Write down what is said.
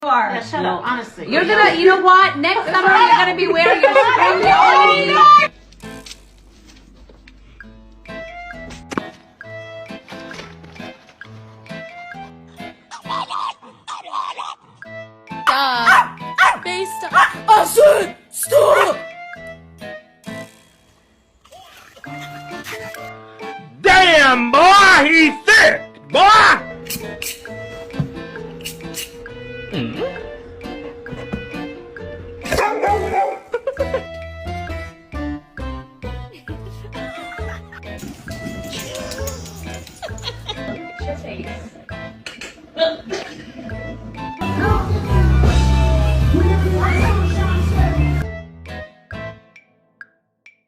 Yeah, shut up, honestly. You're gonna, you know what? Next summer you're gonna be wearing your spring bikini. Stop! Damn, boy, he's thick, boy! Your face.